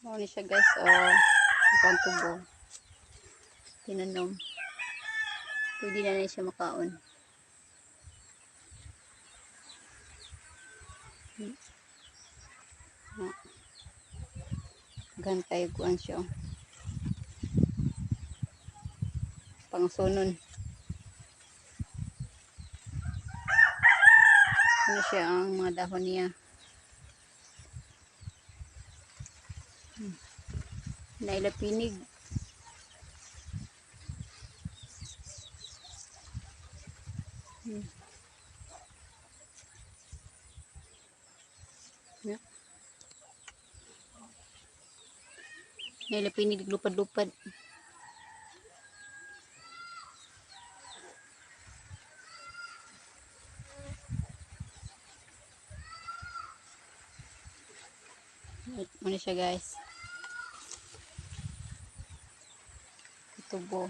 Mao ni siya guys, ang tubo. Tinanom. Pwede na siya makaon. Gantay kuan siya. Pangsunon. Ano siya ang mga dahon niya. Nailapinig. Nailapinig lupad-lupad. Ano siya guys. Tubo.